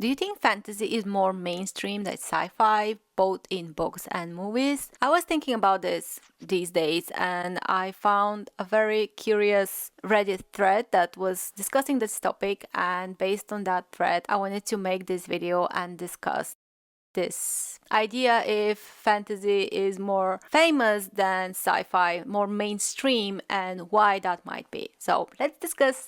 Do you think fantasy is more mainstream than sci-fi, both in books and movies? I was thinking about this these days, and I found a very curious Reddit thread that was discussing this topic, and based on that thread, I wanted to make this video and discuss this idea if fantasy is more famous than sci-fi, more mainstream, and why that might be. So let's discuss.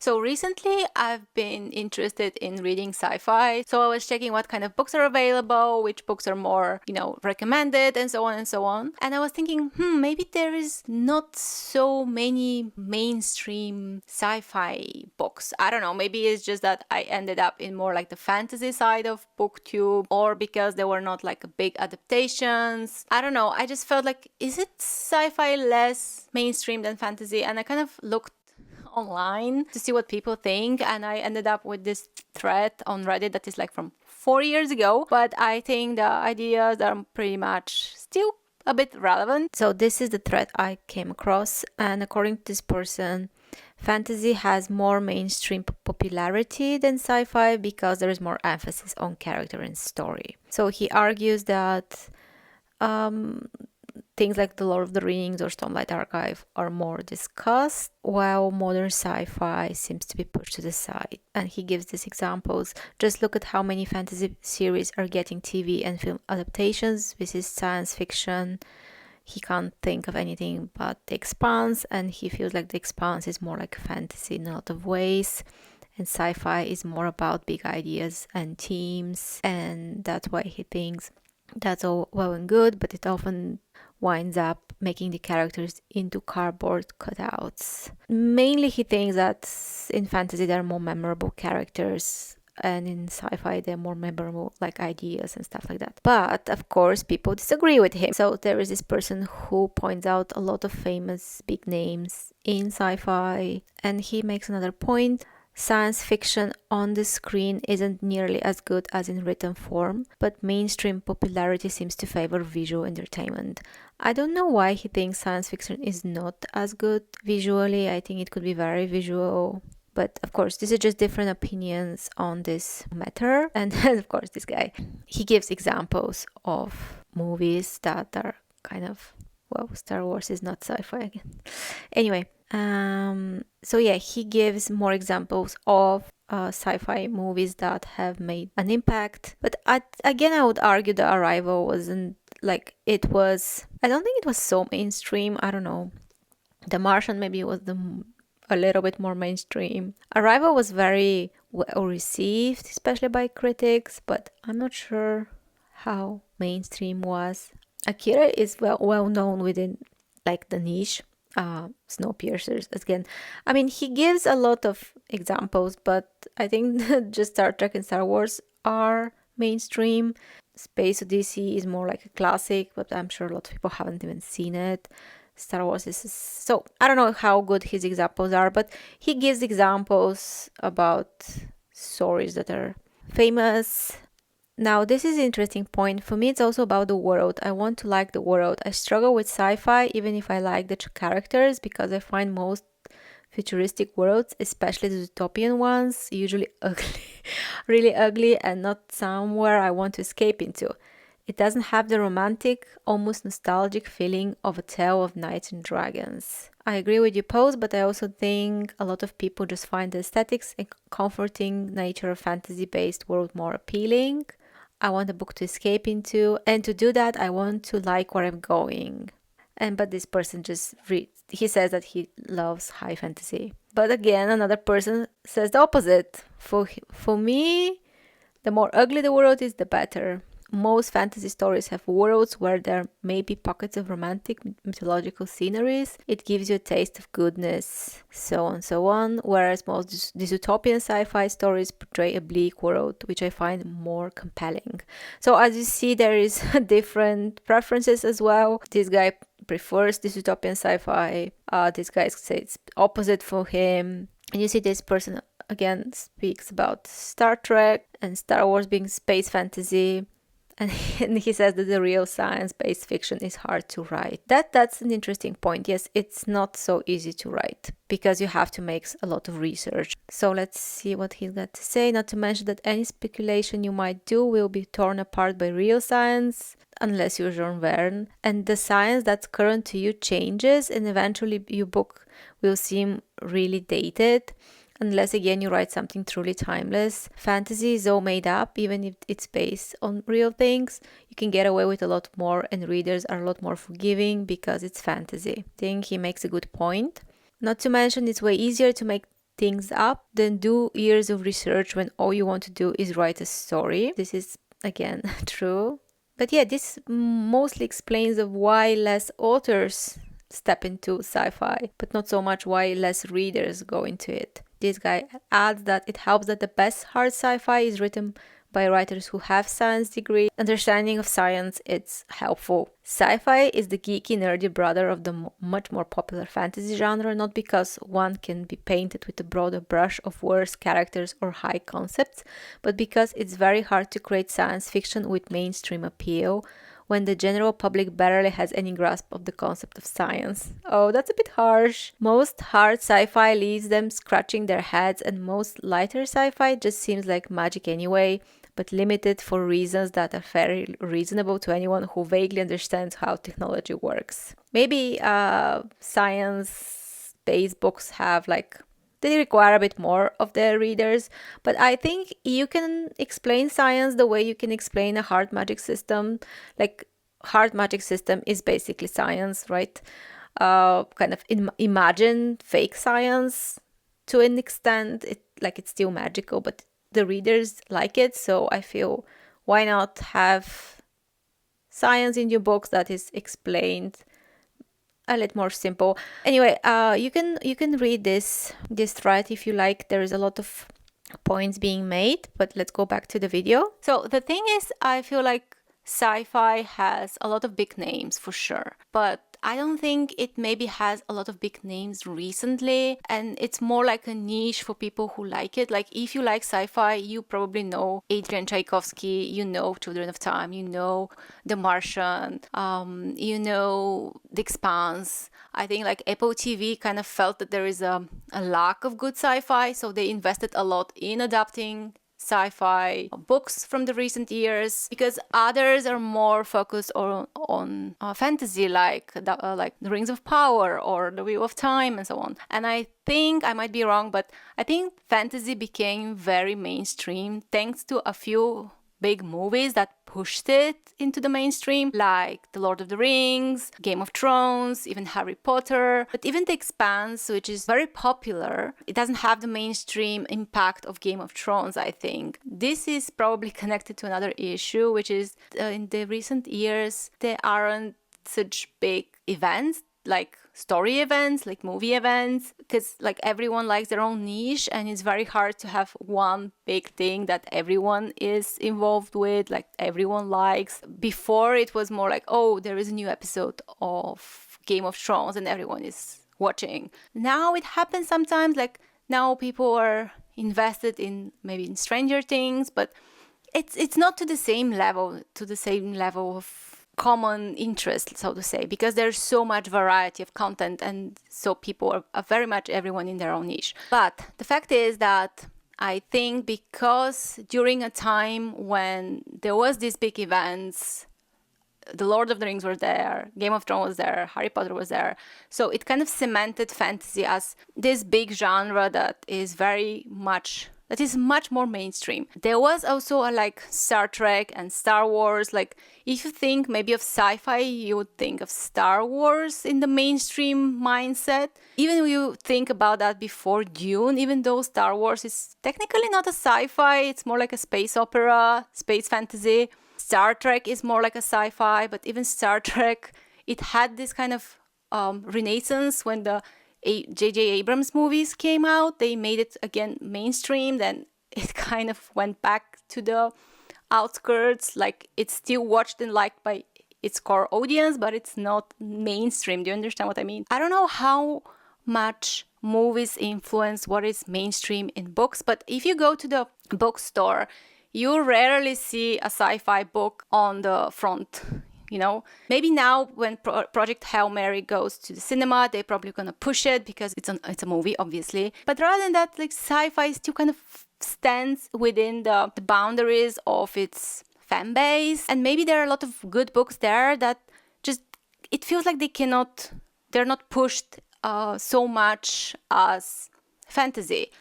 So recently I've been interested in reading sci-fi. So I was checking what kind of books are available, which books are more, recommended, and so on and so on. And I was thinking, maybe there is not so many mainstream sci-fi books. I don't know, maybe it's just that I ended up in more like the fantasy side of BookTube, or because there were not like big adaptations. I don't know, I just felt like, is it sci-fi less mainstream than fantasy? And I kind of looked online to see what people think, and I ended up with this thread on Reddit that is like from 4 years ago, but I think the ideas are pretty much still a bit relevant. So this is the thread I came across, and according to this person, fantasy has more mainstream popularity than sci-fi because there is more emphasis on character and story. So he argues that things like The Lord of the Rings or Stormlight Archive are more discussed, while modern sci-fi seems to be pushed to the side. And he gives these examples. Just look at how many fantasy series are getting TV and film adaptations. This is science fiction. He can't think of anything but The Expanse, and he feels like The Expanse is more like fantasy in a lot of ways. And sci-fi is more about big ideas and themes, and that's why he thinks that's all well and good, but it often winds up making the characters into cardboard cutouts. Mainly he thinks that in fantasy there are more memorable characters, and in sci-fi they're more memorable like ideas and stuff like that. But of course people disagree with him. So there is this person who points out a lot of famous big names in sci-fi, and he makes another point. Science fiction on the screen isn't nearly as good as in written form, but mainstream popularity seems to favor visual entertainment. I don't know why he thinks science fiction is not as good visually. I think it could be very visual. But of course, these are just different opinions on this matter. And then, of course, this guy, he gives examples of movies that are kind of, well, Star Wars is not sci-fi again. Anyway, so yeah, he gives more examples of sci-fi movies that have made an impact. But again, I would argue the Arrival wasn't like it was. I don't think it was so mainstream. I don't know. The Martian maybe was a little bit more mainstream. Arrival was very well received, especially by critics, but I'm not sure how mainstream was. Akira is well known within like the niche. Snowpiercers again. I mean, he gives a lot of examples, but I think just Star Trek and Star Wars are mainstream. Space Odyssey is more like a classic, but I'm sure a lot of people haven't even seen it. Star Wars is so I don't know how good his examples are, but he gives examples about stories that are famous. Now, this is an interesting point. For me, it's also about the world. I want to like the world. I struggle with sci-fi, even if I like the characters, because I find most futuristic worlds, especially the utopian ones, usually ugly, really ugly, and not somewhere I want to escape into. It doesn't have the romantic, almost nostalgic feeling of a tale of knights and dragons. I agree with your post, but I also think a lot of people just find the aesthetics and comforting nature of fantasy-based world more appealing. I want a book to escape into, and to do that, I want to like where I'm going. But this person just he says that he loves high fantasy. But again, another person says the opposite. For me, the more ugly the world is, the better. Most fantasy stories have worlds where there may be pockets of romantic mythological sceneries. It gives you a taste of goodness, so on. Whereas most dystopian sci-fi stories portray a bleak world, which I find more compelling. So as you see, there is different preferences as well. This guy prefers dystopian sci-fi. This guy says opposite for him. And you see this person again speaks about Star Trek and Star Wars being space fantasy. And he says that the real science-based fiction is hard to write. That's an interesting point. Yes, it's not so easy to write because you have to make a lot of research. So let's see what he's got to say. Not to mention that any speculation you might do will be torn apart by real science, unless you're Jean Verne. And the science that's current to you changes, and eventually your book will seem really dated. Unless again you write something truly timeless. Fantasy is all made up, even if it's based on real things. You can get away with a lot more, and readers are a lot more forgiving because it's fantasy. I think he makes a good point. Not to mention, it's way easier to make things up than do years of research when all you want to do is write a story. This is again true. But yeah, this mostly explains of why less authors step into sci-fi, but not so much why less readers go into it. This guy adds that it helps that the best hard sci-fi is written by writers who have science degree. Understanding of science, it's helpful. Sci-fi is the geeky, nerdy brother of the much more popular fantasy genre, not because one can be painted with a broader brush of worse characters or high concepts, but because it's very hard to create science fiction with mainstream appeal when the general public barely has any grasp of the concept of science. Oh, that's a bit harsh. Most hard sci-fi leaves them scratching their heads, and most lighter sci-fi just seems like magic anyway, but limited for reasons that are very reasonable to anyone who vaguely understands how technology works. Maybe science-based books have they require a bit more of their readers, but I think you can explain science the way you can explain a hard magic system. Like, hard magic system is basically science, right? Kind of imagine fake science to an extent. It's still magical, but the readers like it. So I feel, why not have science in your books that is explained a little more simple. Anyway, you can read this thread if you like. There is a lot of points being made, but let's go back to the video. So the thing is, I feel like sci-fi has a lot of big names for sure, but I don't think it maybe has a lot of big names recently, and it's more like a niche for people who like it. Like, if you like sci-fi, you probably know Adrian Tchaikovsky, you know Children of Time, you know The Martian, you know The Expanse. I think like Apple TV kind of felt that there is a lack of good sci-fi, so they invested a lot in adapting sci-fi books from the recent years, because others are more focused on fantasy, like the Rings of Power or The Wheel of Time and so on. And I think, I might be wrong, but I think fantasy became very mainstream thanks to a few big movies that pushed it into the mainstream, like The Lord of the Rings, Game of Thrones, even Harry Potter. But even The Expanse, which is very popular, it doesn't have the mainstream impact of Game of Thrones, I think. This is probably connected to another issue, which is in the recent years, there aren't such big events, like story events, like movie events, because like everyone likes their own niche, and it's very hard to have one big thing that everyone is involved with, like everyone likes. Before, it was more like, oh, there is a new episode of Game of Thrones and everyone is watching. Now it happens sometimes, like now people are invested in maybe in Stranger Things, but it's not to the same level of common interest, so to say, because there's so much variety of content, and so people are very much everyone in their own niche. But the fact is that I think because during a time when there was these big events, The Lord of the Rings was there, Game of Thrones was there, Harry Potter was there, so it kind of cemented fantasy as this big genre that is much more mainstream. There was also like Star Trek and Star Wars. Like, if you think maybe of sci-fi, you would think of Star Wars in the mainstream mindset. Even if you think about that before Dune, even though Star Wars is technically not a sci-fi, it's more like a space opera, space fantasy. Star Trek is more like a sci-fi, but even Star Trek, it had this kind of renaissance when the J.J. Abrams movies came out. They made it again mainstream, then it kind of went back to the outskirts. Like, it's still watched and liked by its core audience, but it's not mainstream. Do you understand what I mean? I don't know how much movies influence what is mainstream in books, but if you go to the bookstore, you rarely see a sci-fi book on the front. Maybe now when Project Hail Mary goes to the cinema, they're probably gonna push it because it's a movie, obviously. But rather than that, like, sci-fi still kind of stands within the boundaries of its fan base, and maybe there are a lot of good books there that just, it feels like they're not pushed so much as fantasy.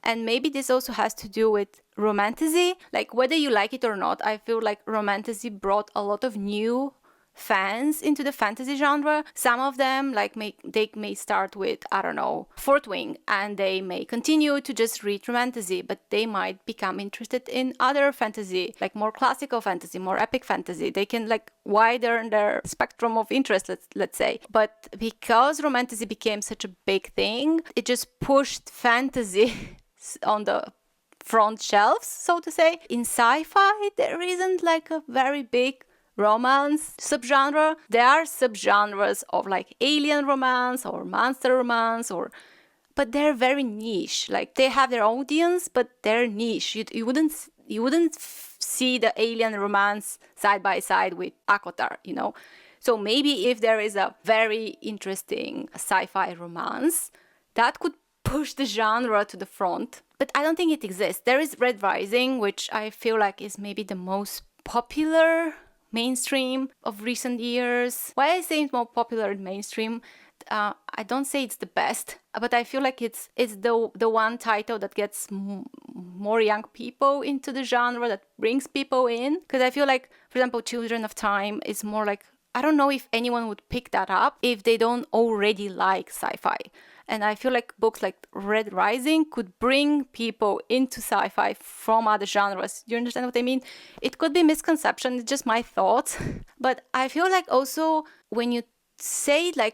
And maybe this also has to do with romantasy. Like, whether you like it or not, I feel like romantasy brought a lot of new fans into the fantasy genre. Some of them, like, they may start with, I don't know, Fourth Wing, and they may continue to just read romantasy, but they might become interested in other fantasy, like more classical fantasy, more epic fantasy. They can, like, widen their spectrum of interest, let's say. But because romantasy became such a big thing, it just pushed fantasy on the front shelves, so to say. In sci-fi, there isn't like a very big romance subgenre. There are subgenres of like alien romance or monster romance, but they're very niche. Like, they have their audience, but they're niche. You wouldn't see the alien romance side by side with Akotar, So maybe if there is a very interesting sci-fi romance, that could push the genre to the front. But I don't think it exists. There is Red Rising, which I feel like is maybe the most popular mainstream of recent years. Why I say it's more popular in mainstream, I don't say it's the best, but I feel like it's the one title that gets more young people into the genre, that brings people in. Because I feel like, for example, Children of Time is more like, I don't know if anyone would pick that up if they don't already like sci-fi. And I feel like books like Red Rising could bring people into sci-fi from other genres. Do you understand what I mean? It could be misconception, it's just my thoughts. But I feel like also when you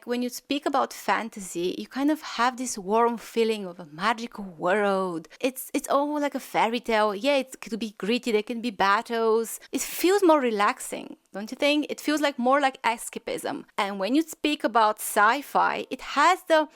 when you speak about fantasy, you kind of have this warm feeling of a magical world. It's almost like a fairy tale. Yeah, it could be gritty, there can be battles. It feels more relaxing, don't you think? It feels like more like escapism. And when you speak about sci-fi, it has the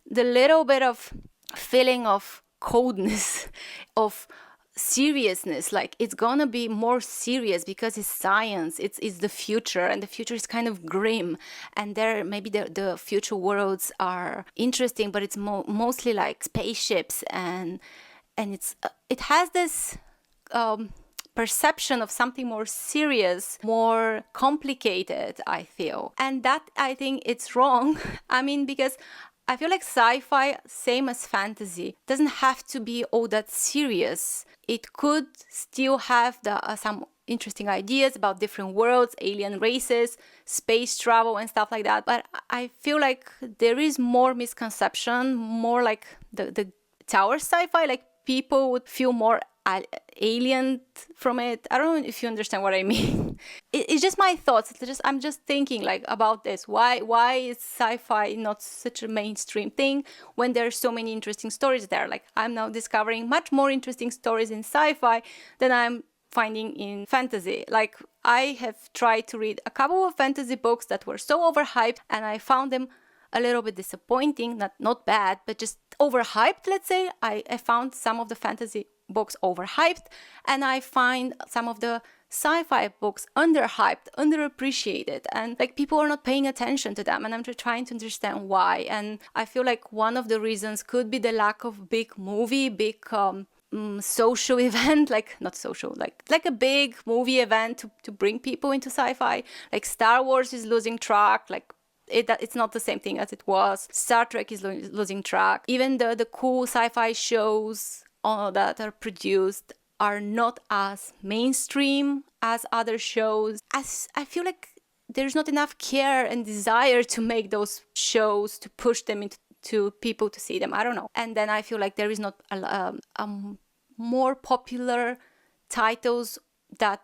little bit of feeling of coldness, of seriousness. Like, it's gonna be more serious because it's science, it's the future, and the future is kind of grim, and there maybe the future worlds are interesting, but it's mostly like spaceships, and it has this perception of something more serious, more complicated, I feel. And that, I think, it's wrong. I mean, because I feel like sci-fi, same as fantasy, doesn't have to be all that serious. It could still have some interesting ideas about different worlds, alien races, space travel, and stuff like that. But I feel like there is more misconception, more like the tower sci-fi, like people would feel more alien from it. I don't know if you understand what I mean. It's just my thoughts. I'm just thinking like about this. Why is sci-fi not such a mainstream thing when there are so many interesting stories there? Like, I'm now discovering much more interesting stories in sci-fi than I'm finding in fantasy. Like, I have tried to read a couple of fantasy books that were so overhyped, and I found them a little bit disappointing. Not bad, but just overhyped, let's say. I found some of the fantasy books overhyped, and I find some of the sci-fi books underhyped, underappreciated, and like people are not paying attention to them, and I'm just trying to understand why. And I feel like one of the reasons could be the lack of big social event, like not social, like a big movie event to bring people into sci-fi. Like Star Wars is losing track, like it's not the same thing as it was. Star Trek is losing track. Even the cool sci-fi shows that are produced are not as mainstream as other shows. As I feel like there's not enough care and desire to make those shows, to push them into people to see them. I don't know. And then I feel like there is not more popular titles that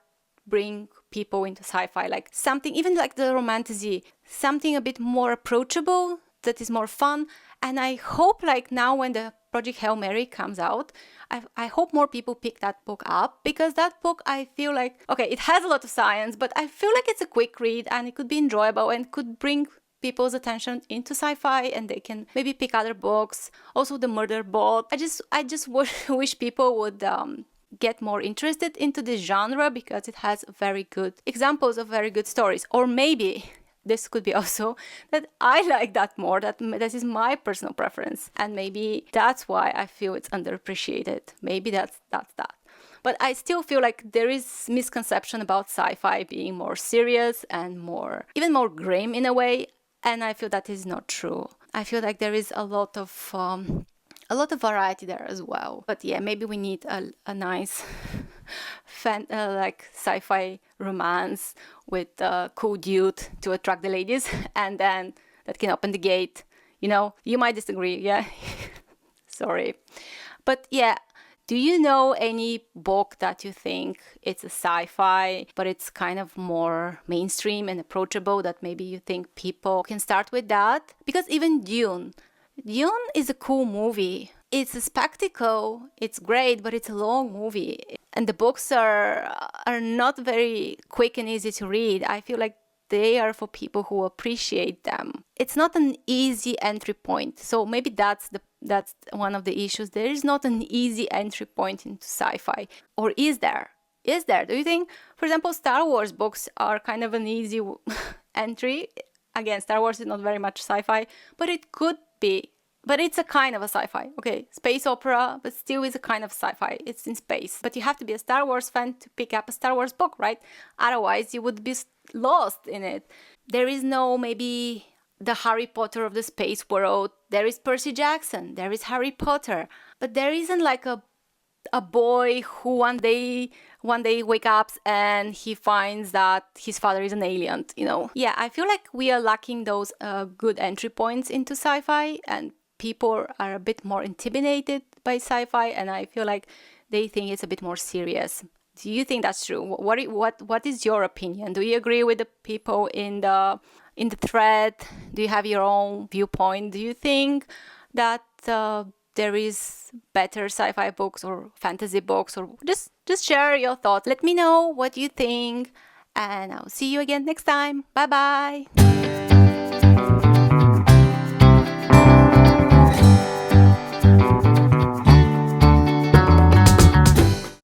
bring people into sci-fi, like something even like the romantasy, something a bit more approachable, that is more fun. And I hope, like, now when the Project Hail Mary comes out, I hope more people pick that book up, because that book, I feel like, okay, it has a lot of science, but I feel like it's a quick read and it could be enjoyable and could bring people's attention into sci-fi, and they can maybe pick other books. Also, The Murder Bot. I just wish people would get more interested into this genre because it has very good examples of very good stories. Or maybe this could be also that I like that more, that this is my personal preference, and maybe that's why I feel it's underappreciated. Maybe that's that. But I still feel like there is misconception about sci-fi being more serious and even more grim in a way, and I feel that is not true. I feel like there is a lot of variety there as well. But yeah, maybe we need a nice like sci-fi romance with a cool dude to attract the ladies, and then that can open the gate. You might disagree, yeah. Sorry. But yeah, do you know any book that you think it's a sci-fi, but it's kind of more mainstream and approachable, that maybe you think people can start with that? Because even Dune is a cool movie. It's a spectacle, it's great, but it's a long movie. And the books are not very quick and easy to read. I feel like they are for people who appreciate them. It's not an easy entry point. So maybe that's one of the issues. There is not an easy entry point into sci-fi. Or is there? Do you think, for example, Star Wars books are kind of an easy entry? Again, Star Wars is not very much sci-fi, but it could be. But it's a kind of a sci-fi. Okay, space opera, but still is a kind of sci-fi. It's in space. But you have to be a Star Wars fan to pick up a Star Wars book, right? Otherwise, you would be lost in it. There is no maybe the Harry Potter of the space world. There is Percy Jackson. There is Harry Potter. But there isn't like a boy who one day wake up and he finds that his father is an alien, Yeah, I feel like we are lacking those good entry points into sci-fi, and people are a bit more intimidated by sci-fi, and I feel like they think it's a bit more serious. Do you think that's true? What is your opinion? Do you agree with the people in the thread? Do you have your own viewpoint? Do you think that there is better sci-fi books or fantasy books, or just share your thoughts? Let me know what you think, and I'll see you again next time. Bye bye.